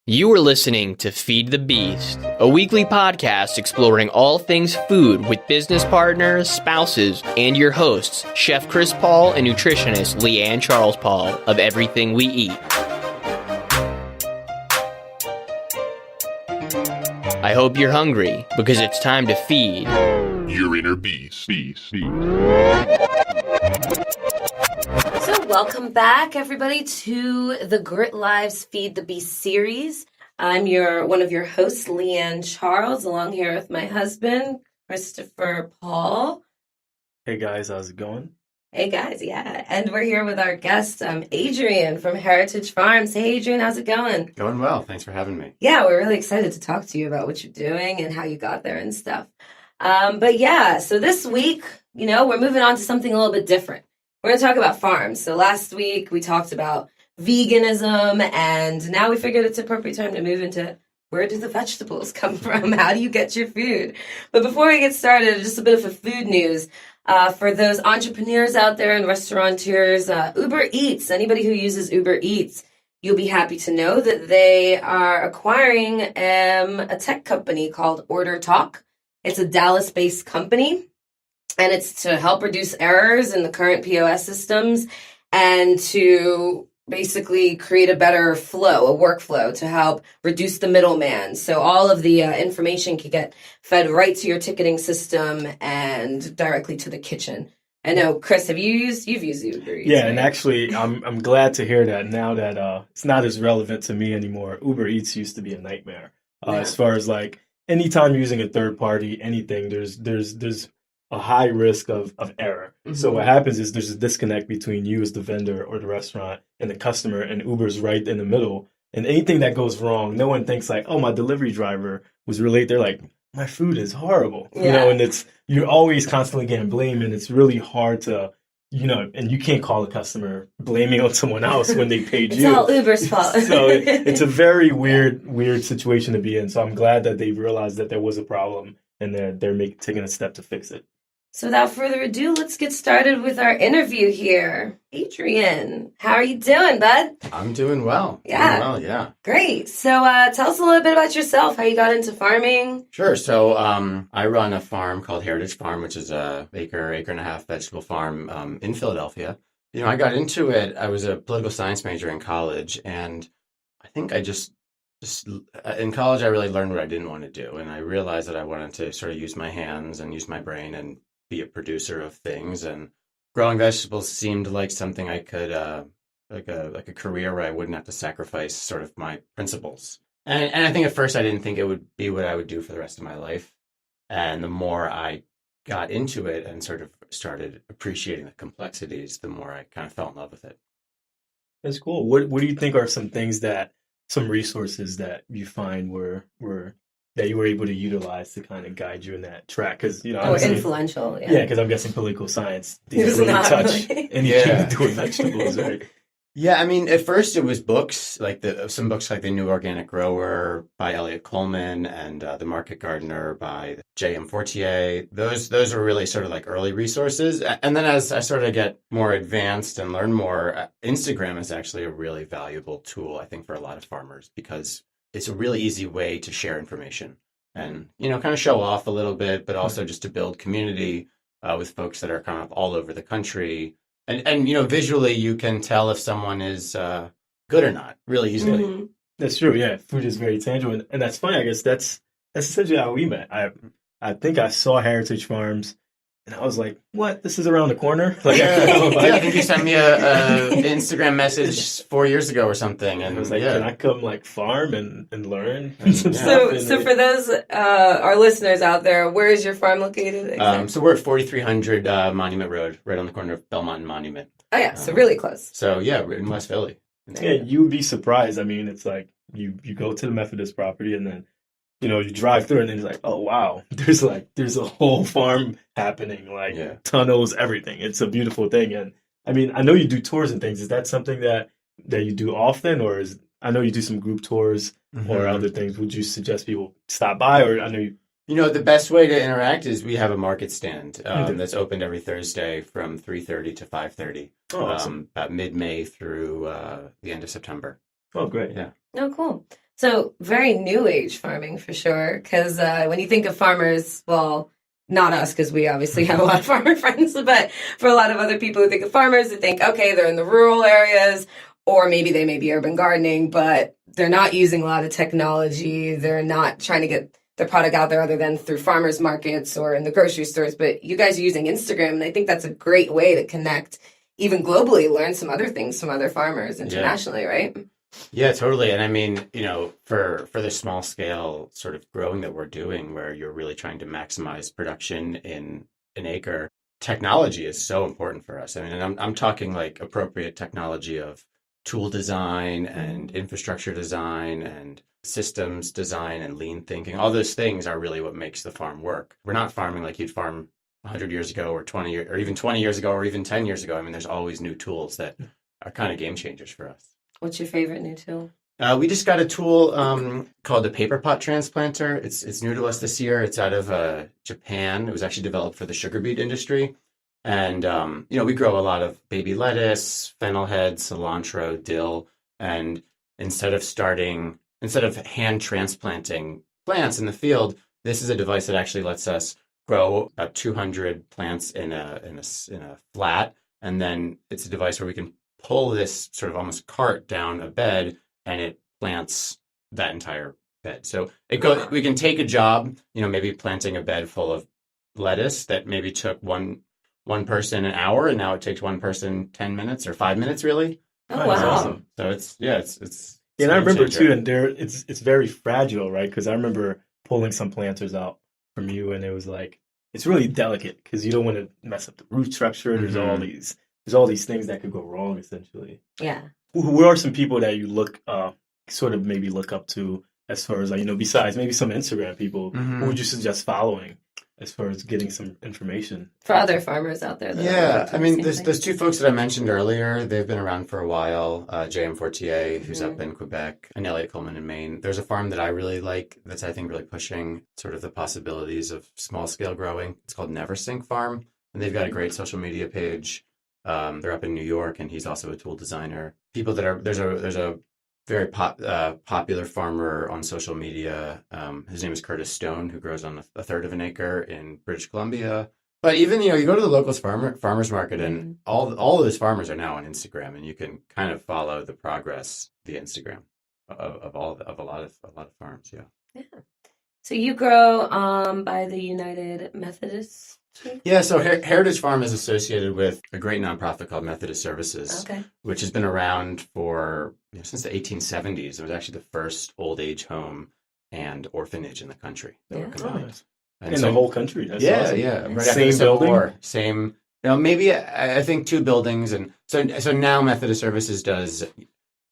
You are listening to Feed the Beast, a weekly podcast exploring all things food with business partners, spouses, and your hosts, Chef Chris Paul and nutritionist Leanne Charles Paul of Everything We Eat. I hope you're hungry, because it's time to feed your inner beast. So welcome back, everybody, to the Grit Lives Feed the Beast series. I'm one of your hosts, Leanne Charles, along here with my husband, Christopher Paul. Hey guys, how's it going? Hey guys, yeah. And we're here with our guest, Adrian from Heritage Farms. Hey Adrian, how's it going? Going well. Thanks for having me. Yeah, we're really excited to talk to you about what you're doing and how you got there and stuff. But yeah, so this week, we're moving on to something a little bit different. We're going to talk about farms. So last week we talked about veganism, and now we figured it's appropriate time to move into where do the vegetables come from? How do you get your food? But before we get started, just a bit of a food news. For those entrepreneurs out there and restaurateurs, Uber Eats, anybody who uses Uber Eats, you'll be happy to know that they are acquiring a tech company called Order Talk. It's a Dallas-based company, and it's to help reduce errors in the current POS systems and to basically create a better flow, a workflow to help reduce the middleman. So all of the information can get fed right to your ticketing system and directly to the kitchen. I know, Chris, you've used Uber Eats? Yeah, right? and actually, I'm glad to hear that now that it's not as relevant to me anymore. Uber Eats used to be a nightmare as far as like anytime you're using a third party, anything, there's a high risk of error. Mm-hmm. So what happens is there's a disconnect between you as the vendor or the restaurant and the customer, and Uber's right in the middle. And anything that goes wrong, no one thinks like, oh, my delivery driver was really late. They're like, my food is horrible, and you're always constantly getting blamed, and it's really hard to, and you can't call a customer blaming on someone else when they paid you. It's all Uber's fault. So it's a very weird situation to be in. So I'm glad that they realized that there was a problem and they're taking a step to fix it. So without further ado, let's get started with our interview here. Adrian, how are you doing, bud? I'm doing well. Yeah. Great. So tell us a little bit about yourself, how you got into farming. Sure. So I run a farm called Heritage Farm, which is a acre and a half vegetable farm in Philadelphia. I got into it. I was a political science major in college, and I think I just in college, I really learned what I didn't want to do. And I realized that I wanted to sort of use my hands and use my brain and be a producer of things, and growing vegetables seemed like something I could like a career where I wouldn't have to sacrifice sort of my principles. And I think at first I didn't think it would be what I would do for the rest of my life. And the more I got into it and sort of started appreciating the complexities, the more I kind of fell in love with it. That's cool. What do you think are some resources that you find that you were able to utilize to kind of guide you in that track? Because Influential. Yeah, because I'm guessing political science didn't really touch anything to do with vegetables, right? Yeah, I mean, at first it was books, like some books like The New Organic Grower by Elliot Coleman and The Market Gardener by J.M. Fortier. Those were really sort of like early resources. And then as I started to get more advanced and learn more, Instagram is actually a really valuable tool, I think, for a lot of farmers, because it's a really easy way to share information and, kind of show off a little bit, but also just to build community with folks that are kind of all over the country. And visually you can tell if someone is good or not really easily. Mm-hmm. That's true. Yeah, food is very tangible, and that's funny. I guess that's essentially how we met. I think I saw Heritage Farms, and I was like, "What? This is around the corner!" Like, I think you sent me a Instagram message 4 years ago or something, and I was like, "Can I come farm and learn?" So for those our listeners out there, where is your farm located? Exactly? So we're at 4300 Monument Road, right on the corner of Belmont and Monument. Oh yeah, so really close. So yeah, we're in West Philly. Yeah, you would be surprised. I mean, it's like you go to the Methodist property, and then you drive through, and then it's like, oh wow, there's a whole farm happening, tunnels, everything. It's a beautiful thing. And I mean, I know you do tours and things. Is that something that you do often, or I know you do some group tours or other things. Would you suggest people stop by, or I know you? The best way to interact is we have a market stand that's opened every Thursday from 3:30 to 5:30. Oh, awesome. About mid-May through the end of September. Oh, great. Yeah. Oh, cool. So very new age farming for sure. Because when you think of farmers, well, not us, because we obviously have a lot of farmer friends, but for a lot of other people who think of farmers, they think, okay, they're in the rural areas, or maybe they may be urban gardening, but they're not using a lot of technology. They're not trying to get their product out there other than through farmers markets or in the grocery stores. But you guys are using Instagram, and I think that's a great way to connect, even globally, learn some other things from other farmers internationally, right? Yeah, totally. And I mean, for the small scale sort of growing that we're doing, where you're really trying to maximize production in an acre, technology is so important for us. I mean, and I'm talking like appropriate technology of tool design and infrastructure design and systems design and lean thinking. All those things are really what makes the farm work. We're not farming like you'd farm 100 years ago or 20 or even 20 years ago or even 10 years ago. I mean, there's always new tools that are kind of game changers for us. What's your favorite new tool? We just got a tool called the paper pot transplanter. It's new to us this year. It's out of Japan. It was actually developed for the sugar beet industry. And, we grow a lot of baby lettuce, fennel head, cilantro, dill. And instead of hand transplanting plants in the field, this is a device that actually lets us grow about 200 plants in a flat. And then it's a device where we can pull this sort of almost cart down a bed, and it plants that entire bed. So we can take a job, maybe planting a bed full of lettuce that maybe took one person an hour, and now it takes one person 10 minutes or 5 minutes, really. Oh, wow. Awesome. So it's and I remember too, and it's very fragile, right? Because I remember pulling some planters out from you, and it was like, it's really delicate because you don't want to mess up the root structure. There's all these things that could go wrong, essentially. Yeah. Who are some people that you look up to as far as, like, besides maybe some Instagram people, who would you suggest following as far as getting some information? For other farmers out there. Yeah, I mean, there's two folks that I mentioned earlier. They've been around for a while. J.M. Fortier, who's up in Quebec, and Elliot Coleman in Maine. There's a farm that I really like that's, I think, really pushing sort of the possibilities of small-scale growing. It's called Neversink Farm, and they've got a great social media page. They're up in New York, and he's also a tool designer. There's a very popular farmer on social media. His name is Curtis Stone, who grows on a third of an acre in British Columbia. But even, you go to the local farmers market, and all of those farmers are now on Instagram, and you can kind of follow the progress via Instagram of a lot of farms. Yeah. So you grow by the United Methodist? Yeah, so Heritage Farm is associated with a great nonprofit called Methodist Services, which has been around for since the 1870s. It was actually the first old age home and orphanage in the country that were combined. In the whole country. That's awesome. Yeah. Right same building? Same, maybe I think two buildings. And so now Methodist Services does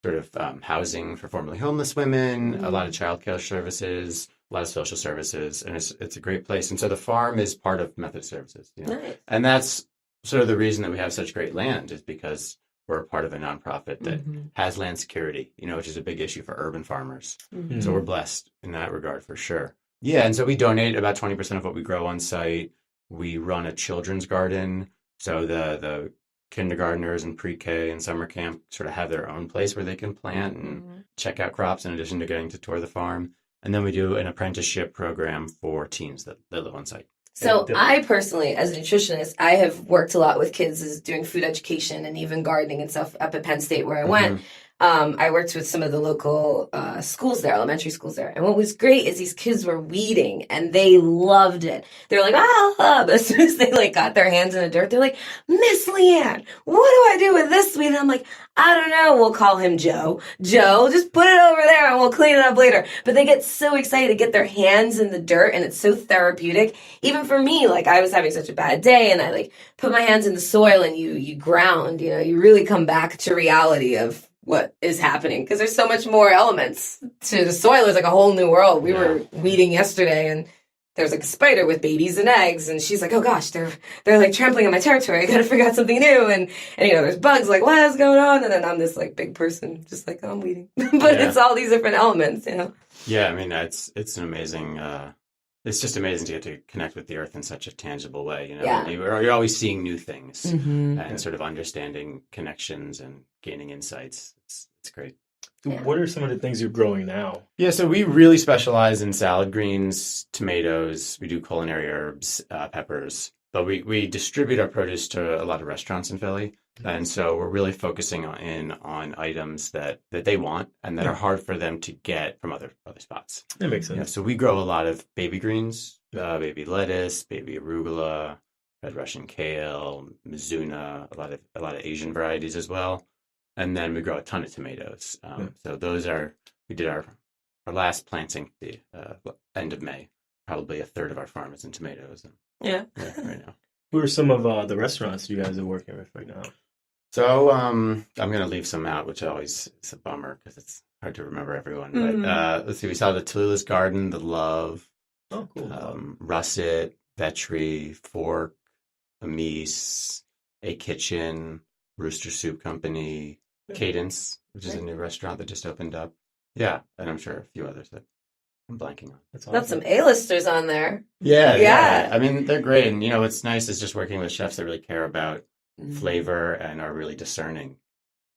sort of housing for formerly homeless women, a lot of childcare services, a lot of social services, and it's a great place. And so the farm is part of Methodist Services. Nice. And that's sort of the reason that we have such great land, is because we're a part of a nonprofit that has land security, which is a big issue for urban farmers. So we're blessed in that regard for sure. Yeah, and so we donate about 20% of what we grow on site. We run a children's garden, so the kindergartners and pre-K and summer camp sort of have their own place where they can plant and check out crops in addition to getting to tour the farm. And then we do an apprenticeship program for teens that live on site. So I personally, as a nutritionist, I have worked a lot with kids as doing food education and even gardening and stuff up at Penn State where I went. I worked with some of the local schools there, elementary schools there. And what was great is these kids were weeding and they loved it. They were like, but as soon as they got their hands in the dirt, they're like, Miss Leanne, what do I do with this weed? And I'm like, I don't know. We'll call him Joe. Joe, just put it over there and we'll clean it up later. But they get so excited to get their hands in the dirt and it's so therapeutic. Even for me, I was having such a bad day and I put my hands in the soil and you ground, you really come back to reality of what is happening, because there's so much more elements to the soil. It's a whole new world. We were weeding yesterday and there's a spider with babies and eggs and she's like, oh gosh, they're trampling on my territory. I gotta figure out something new. And there's bugs, what is going on? And then I'm this big person just oh, I'm weeding. But it's all these different elements, Yeah, I mean, it's an amazing, it's just amazing to get to connect with the earth in such a tangible way, You're always seeing new things and sort of understanding connections and gaining insights. It's great. Yeah. What are some of the things you're growing now? Yeah, so we really specialize in salad greens, tomatoes. We do culinary herbs, peppers, but we distribute our produce to a lot of restaurants in Philly. And so we're really focusing on items that they want and that are hard for them to get from other spots. That makes sense. Yeah, so we grow a lot of baby greens, baby lettuce, baby arugula, red Russian kale, mizuna, a lot of Asian varieties as well. And then we grow a ton of tomatoes. So we did our last planting the end of May. Probably a third of our farm is in tomatoes. Yeah. Right now. Who are some of the restaurants you guys are working with right now? So I'm going to leave some out, which always is a bummer because it's hard to remember everyone. But let's see, we saw the Tallulah's Garden, the Love, Oh, cool. Russet, Vetri, Fork, Amis, A Kitchen, Rooster Soup Company, Cadence, which is a new restaurant that just opened up. Yeah, and I'm sure a few others that I'm blanking on. That's Got some A-listers on there. Yeah. I mean, they're great. And, what's nice is just working with chefs that really care about flavor and are really discerning,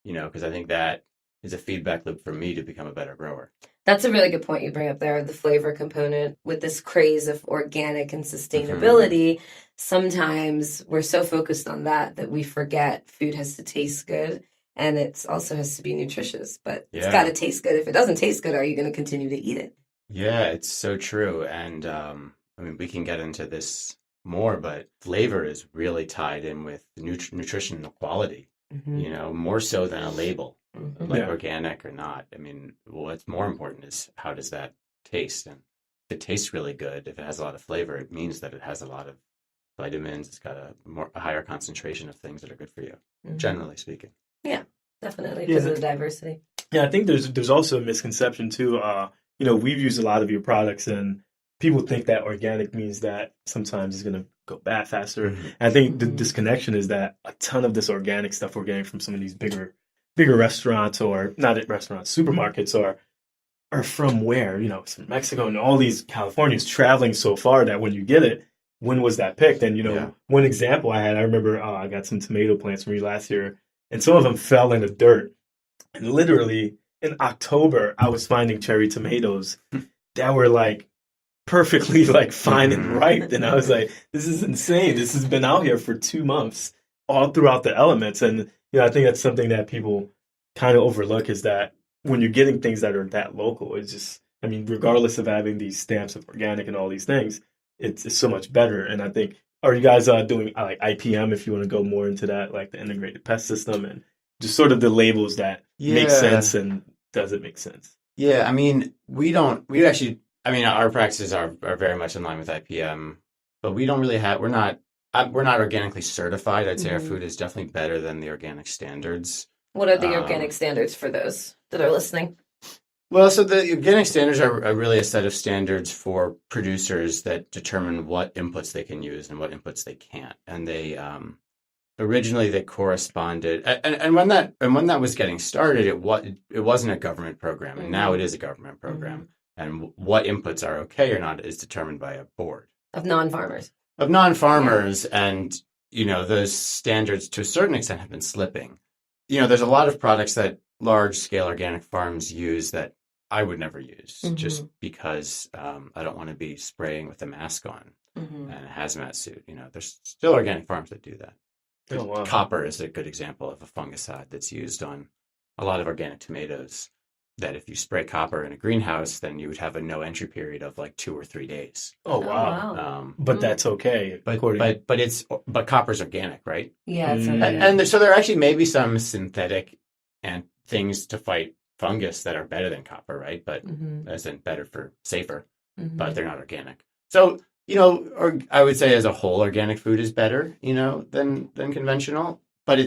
because I think that is a feedback loop for me to become a better grower. That's a really good point you bring up there, the flavor component. With this craze of organic and sustainability, sometimes we're so focused on that we forget food has to taste good. And it also has to be nutritious, but it's got to taste good. If it doesn't taste good, are you going to continue to eat it? Yeah, it's so true. And we can get into this more, but flavor is really tied in with nutritional quality, more so than a label, like organic or not. I mean, what's more important is how does that taste? And if it tastes really good, if it has a lot of flavor, it means that it has a lot of vitamins. It's got a higher concentration of things that are good for you, generally speaking. Yeah, definitely, because of the diversity. Yeah, I think there's also a misconception too. We've used a lot of your products, and people think that organic means that sometimes it's going to go bad faster. And I think the disconnection is that a ton of this organic stuff we're getting from some of these bigger restaurants, or not at restaurants, supermarkets, are from where? It's from Mexico, and all these Californians traveling so far that when you get it, when was that picked? And one example I remember I got some tomato plants from you last year, and some of them fell in the dirt. And literally in October, I was finding cherry tomatoes that were perfectly fine and ripe. And I was like, this is insane. This has been out here for 2 months, all throughout the elements. And, I think that's something that people kind of overlook, is that when you're getting things that are that local, it's just, regardless of having these stamps of organic and all these things, it's so much better. And I think, are you guys doing IPM, if you want to go more into that, like the integrated pest system, and just sort of the labels that make sense and doesn't make sense? Yeah, our practices are very much in line with IPM, but we don't really we're not organically certified. I'd say our food is definitely better than the organic standards. What are the organic standards for those that are listening? Well, so the organic standards are really a set of standards for producers that determine what inputs they can use and what inputs they can't. And they originally they corresponded, and when that was getting started, it wasn't a government program, and now it is a government program. And what inputs are okay or not is determined by a board of non-farmers. And those standards to a certain extent have been slipping. There's a lot of products that large-scale organic farms use that I would never use, just because I don't want to be spraying with a mask on and a hazmat suit. There's still organic farms that do that. Oh, wow. Copper is a good example of a fungicide that's used on a lot of organic tomatoes, that if you spray copper in a greenhouse, then you would have a no entry period of 2 or 3 days. Oh, wow. But that's okay. But copper's organic, right? Yeah, it's organic. And so there actually may be some synthetic and things to fight fungus that are better than copper, right? But as in safer, but they're not organic. So, or I would say as a whole, organic food is better, than conventional, but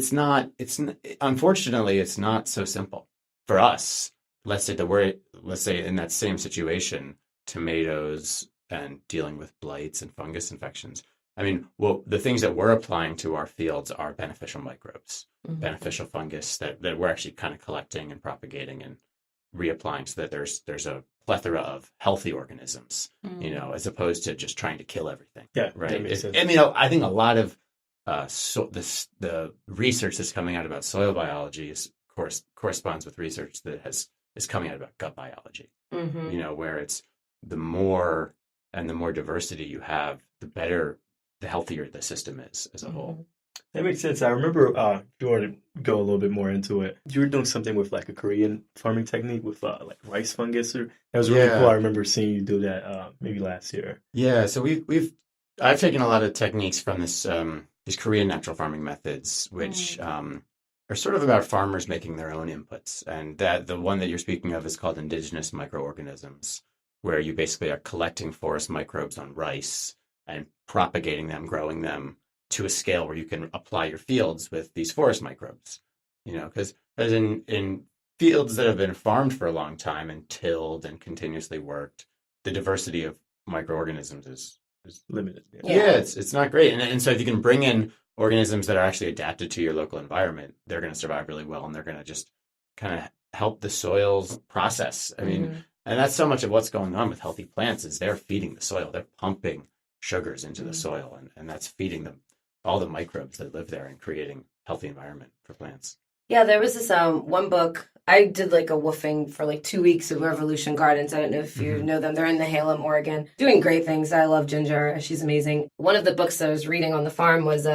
unfortunately, it's not so simple for us. Let's say in that same situation, tomatoes and dealing with blights and fungus infections. The things that we're applying to our fields are beneficial microbes, beneficial fungus that we're actually kind of collecting and propagating and reapplying, so that there's a plethora of healthy organisms, as opposed to just trying to kill everything. Yeah, right. That makes sense. I think a lot of the research that's coming out about soil biology corresponds with research that has is coming out about gut biology. Mm-hmm. Where it's the more diversity you have, the healthier the system is as a whole. That makes sense. I remember, if you want to go a little bit more into it, you were doing something with like a Korean farming technique with like rice fungus, or that was really cool. I remember seeing you do that maybe last year. Yeah, so I've taken a lot of techniques from these Korean natural farming methods, which are sort of about farmers making their own inputs. And that the one that you're speaking of is called indigenous microorganisms, where you basically are collecting forest microbes on rice and propagating them, growing them to a scale where you can apply your fields with these forest microbes. Because in fields that have been farmed for a long time and tilled and continuously worked, the diversity of microorganisms is limited. Yeah, it's not great. And so if you can bring in organisms that are actually adapted to your local environment, they're going to survive really well, and they're going to just kind of help the soil's process. I mean, and that's so much of what's going on with healthy plants is they're feeding the soil. They're pumping sugars into the soil, and that's feeding them all the microbes that live there and creating healthy environment for plants. Yeah, there was this one book. I did like a woofing for like 2 weeks of Revolution Gardens. I don't know if you know them. They're in Nehalem, Oregon, doing great things. I love Ginger. She's amazing. One of the books that I was reading on the farm was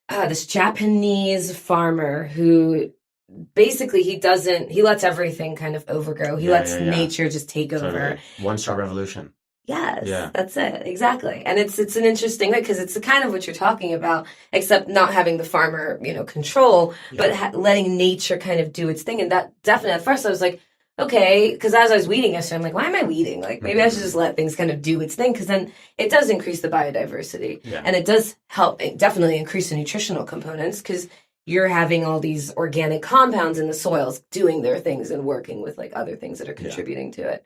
this Japanese farmer who basically he lets everything kind of overgrow. He lets nature just take over. One Star Revolution. Yes, that's it. Exactly. And it's an interesting way because it's the kind of what you're talking about, except not having the farmer, control, but letting nature kind of do its thing. And that definitely, at first I was like, okay, because as I was weeding yesterday, I'm like, why am I weeding? Like, maybe I should just let things kind of do its thing, because then it does increase the biodiversity. Yeah. And it does help, it definitely increase the nutritional components, because you're having all these organic compounds in the soils doing their things and working with like other things that are contributing to it.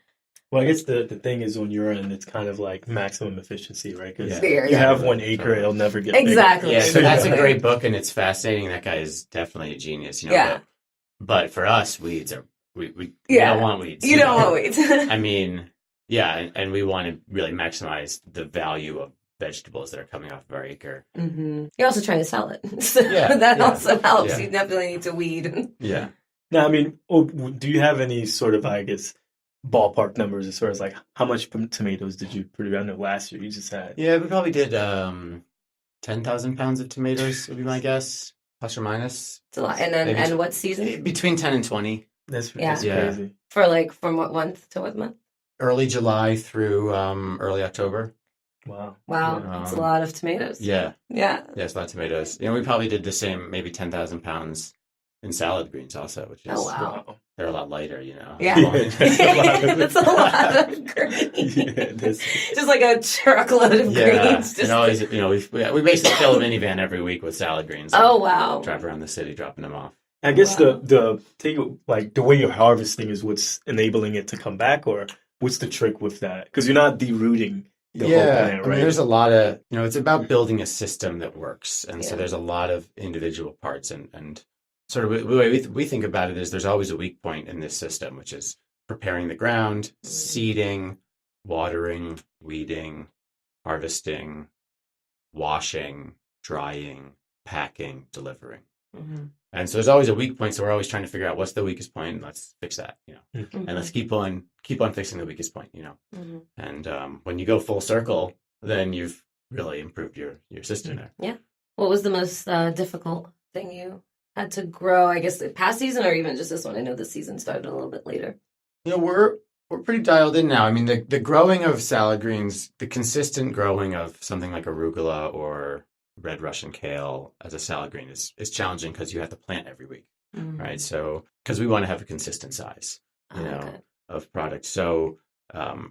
Well, I guess the thing is on your end, it's kind of like maximum efficiency, right? Because you have 1 acre, it'll never get exactly. bigger. Yeah, so that's a great book, and it's fascinating. That guy is definitely a genius, But for us, weeds are we don't want weeds. You don't want weeds. I mean, and we want to really maximize the value of vegetables that are coming off of our acre. Mm-hmm. You're also trying to sell it, so that also helps. You definitely need to weed. Yeah. Now, I mean, do you have any sort of, I guess, ballpark numbers as far as like how much tomatoes did you produce? I know last year you just had. Yeah, we probably did 10,000 pounds of tomatoes would be my guess, plus or minus. It's a lot. And then and what season? Between 10 and 20. That's crazy. From what month to what month? Early July through early October. Wow. That's a lot of tomatoes. Yeah. Yeah, it's a lot of tomatoes. We probably did the same, maybe 10,000 pounds in salad greens also, which is they're a lot lighter, Yeah, that's a lot of greens. Just like a truckload of greens. And always, we basically fill a minivan every week with salad greens. Oh wow! Drive around the city, dropping them off. I guess the way you're harvesting is what's enabling it to come back, or what's the trick with that? Because you're not derooting the whole plant, right? I mean, there's a lot of it's about building a system that works, and so there's a lot of individual parts and sort of the way we think about it is there's always a weak point in this system, which is preparing the ground, seeding, watering, weeding, harvesting, washing, drying, packing, delivering. Mm-hmm. And so there's always a weak point. So we're always trying to figure out what's the weakest point, and let's fix that, and let's keep on fixing the weakest point, Mm-hmm. And when you go full circle, then you've really improved your system there. Yeah. What was the most difficult thing you had to grow, I guess, past season or even just this one? I know the season started a little bit later. We're pretty dialed in now. I mean, the growing of salad greens, the consistent growing of something like arugula or red Russian kale as a salad green is challenging because you have to plant every week, right? So, because we want to have a consistent size, of product. So,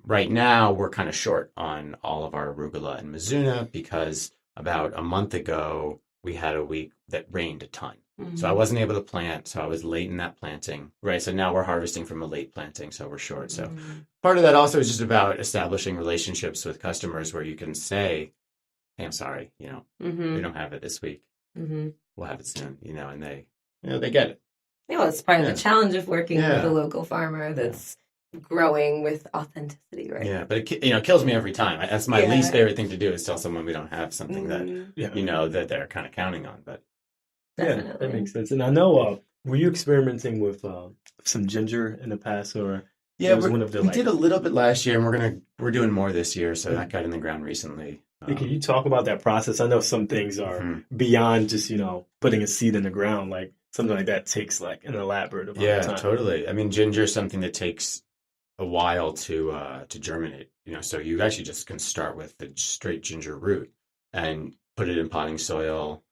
right now we're kind of short on all of our arugula and mizuna because about a month ago we had a week that rained a ton. Mm-hmm. So I wasn't able to plant, so I was late in that planting, right? So now we're harvesting from a late planting, so we're short. So part of that also is just about establishing relationships with customers where you can say, hey, I'm sorry, we don't have it this week. Mm-hmm. We'll have it soon, and they, they get it. Yeah, well, it's part of the challenge of working with a local farmer that's growing with authenticity, right? Yeah, but it kills me every time. That's my least favorite thing to do is tell someone we don't have something that, that they're kind of counting on, but. Definitely. Yeah, that makes sense. And I know Were you experimenting with some ginger in the past, or Yeah, it was one of the we like? did a little bit last year, and we're doing more this year. So that got in the ground recently. Hey, can you talk about that process? I know some things are beyond just, putting a seed in the ground. Like something like that takes like an elaborate amount Yeah, of time. totally. I mean, ginger is something that takes a while to germinate. So you actually just can start with the straight ginger root and put it in potting soil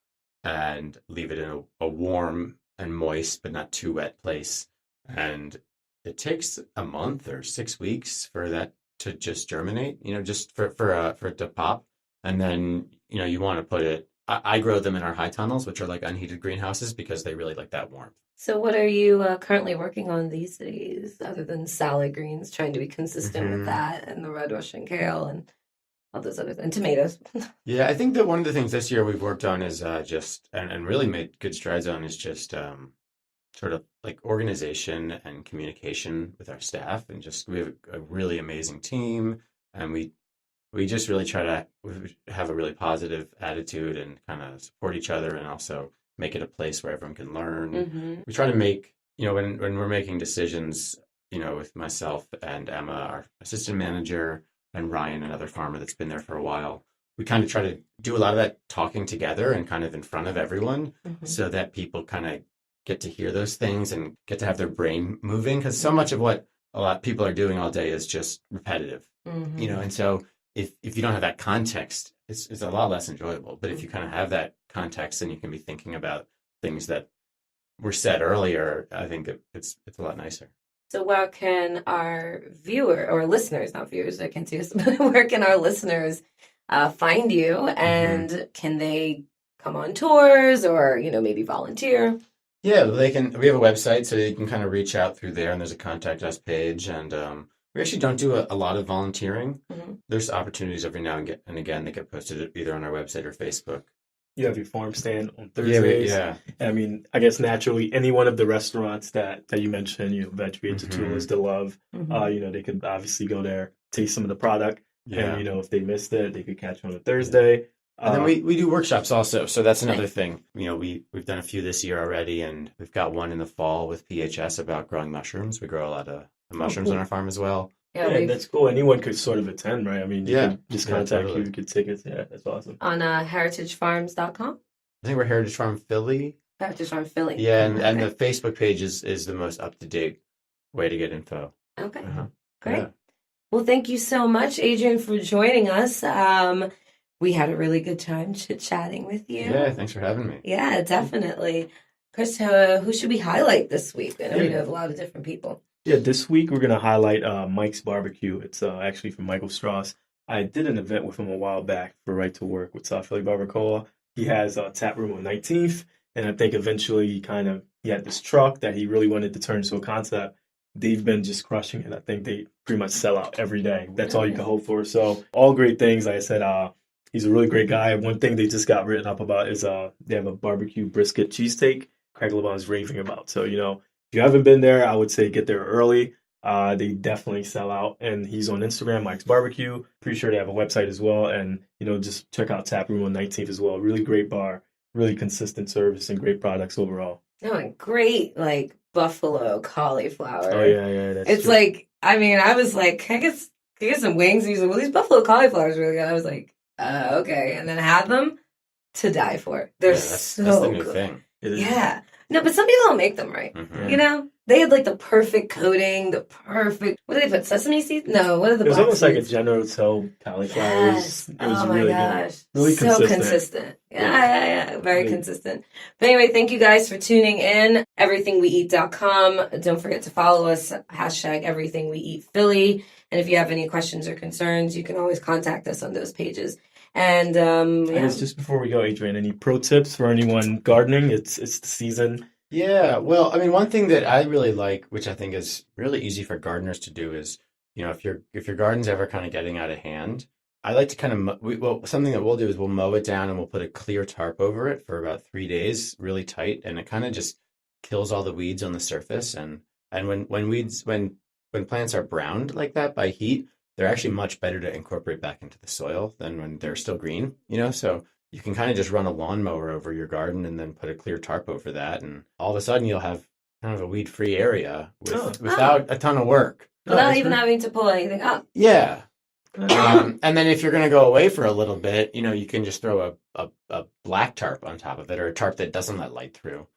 and leave it in a warm and moist but not too wet place. And it takes a month or 6 weeks for that to just germinate. Just for it to pop. And then you want to put it. I grow them in our high tunnels, which are like unheated greenhouses, because they really like that warmth. So what are you currently working on these days, other than salad greens, trying to be consistent with that, and the red Russian kale and all those other things, and tomatoes? Yeah, I think that one of the things this year we've worked on is and really made good strides on is just sort of like organization and communication with our staff, and just we have a really amazing team, and we just really try to have a really positive attitude and kind of support each other, and also make it a place where everyone can learn. We try to make, when we're making decisions, with myself and Emma, our assistant manager, and Ryan, another farmer that's been there for a while, we kind of try to do a lot of that talking together and kind of in front of everyone, so that people kind of get to hear those things and get to have their brain moving. Because so much of what a lot of people are doing all day is just repetitive, and so if you don't have that context, it's a lot less enjoyable. But if you kind of have that context, then you can be thinking about things that were said earlier. I think it's a lot nicer. So where can our viewer or listeners, not viewers, I can't see us, but where can our listeners find you, and can they come on tours or, maybe volunteer? Yeah, they can. We have a website, so you can kind of reach out through there, and there's a contact us page, and we actually don't do a lot of volunteering. There's opportunities every now and again that get posted either on our website or Facebook. You have your farm stand on Thursdays. Yeah. I mean, I guess naturally, any one of the restaurants that you mentioned, Vetri, Tatulas, De Love, they could obviously go there, taste some of the product, and if they missed it, they could catch on a Thursday. And then we do workshops also, so that's another thing. We've done a few this year already, and we've got one in the fall with PHS about growing mushrooms. We grow a lot of mushrooms on our farm as well. Yeah, that's cool. Anyone could sort of attend, right? I mean, you could just contact you, get tickets. Yeah, that's awesome. On heritagefarms.com? I think we're Heritage Farm Philly. Heritage Farm Philly. Yeah, and the Facebook page is the most up-to-date way to get info. Okay, great. Yeah. Well, thank you so much, Adrian, for joining us. We had a really good time chit-chatting with you. Yeah, thanks for having me. Yeah, definitely. Chris, who should we highlight this week? I know we have a lot of different people. Yeah, this week we're going to highlight Mike's Barbecue. It's actually from Michael Strauss. I did an event with him a while back for Right to Work with South Philly Barbacoa. He has a Taproom on 19th, and I think eventually he had this truck that he really wanted to turn into a concept. They've been just crushing it. I think they pretty much sell out every day. That's all you can hope for. So all great things. Like I said, he's a really great guy. One thing they just got written up about is they have a barbecue brisket cheesesteak Craig LeBon is raving about. So, if you haven't been there, I would say get there early. They definitely sell out. And he's on Instagram, Mike's Barbecue. Pretty sure they have a website as well. And, just check out Taproom on 19th as well. Really great bar, really consistent service, and great products overall. Oh, and great, buffalo cauliflower. Oh, yeah. That's it's true. I was like, can I get some wings? And he's like, well, these buffalo cauliflowers are really good. I was like, okay. And then had them to die for. They're that's the new good. Thing. Yeah. No, but some people don't make them right. They had the perfect coating, what do they put? Sesame seeds? No, what are the? It was almost seeds? like a General Tso cauliflower. Yes. It was oh my really gosh. Good. Really so consistent. Yeah. Very consistent. But anyway, thank you guys for tuning in. Everythingweeat.com. Don't forget to follow us. #EverythingWeEatPhilly. And if you have any questions or concerns, you can always contact us on those pages. And I guess just before we go, Adrian, any pro tips for anyone gardening? It's the season. Yeah, well, I mean, one thing that I really like, which I think is really easy for gardeners to do, is if your garden's ever kind of getting out of hand, I like to kind of something that we'll do is we'll mow it down and we'll put a clear tarp over it for about 3 days, really tight, and it kind of just kills all the weeds on the surface. And when plants are browned like that by heat, they're actually much better to incorporate back into the soil than when they're still green, So you can kind of just run a lawnmower over your garden and then put a clear tarp over that. And all of a sudden you'll have kind of a weed-free area without a ton of work. Without even having to pull anything up. Yeah. And then if you're going to go away for a little bit, you can just throw a black tarp on top of it, or a tarp that doesn't let light through.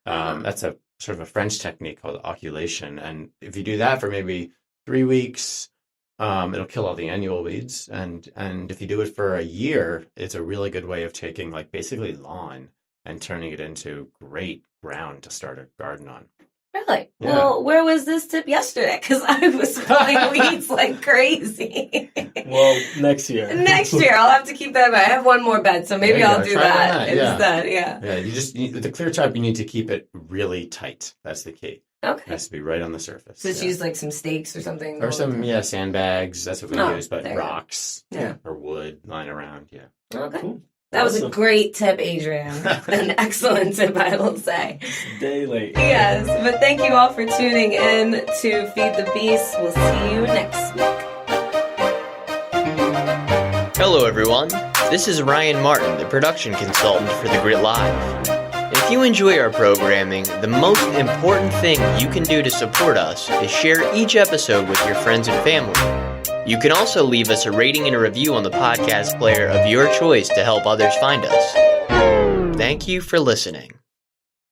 That's a sort of a French technique called oculation. And if you do that for maybe 3 weeks, it'll kill all the annual weeds. And if you do it for a year, it's a really good way of taking like basically lawn and turning it into great ground to start a garden on. Really? Yeah. Well, where was this tip yesterday? Because I was pulling weeds like crazy. Well, next year. Next year, I'll have to keep that in mind. I have one more bed, so maybe I'll do that instead. Yeah. Yeah. With the clear tarp, you need to keep it really tight. That's the key. Okay. It has to be right on the surface. So just use like some stakes or something. Or some sandbags. That's what we use. But rocks, yeah, or wood lying around. Yeah. Okay. Cool. That was a great tip, Adrian. An excellent tip, I will say. Day late. Yes, but thank you all for tuning in to Feed the Beast. We'll see you next week. Hello, everyone. This is Ryan Martin, the production consultant for The Grit Live. If you enjoy our programming, the most important thing you can do to support us is share each episode with your friends and family. You can also leave us a rating and a review on the podcast player of your choice to help others find us. Thank you for listening.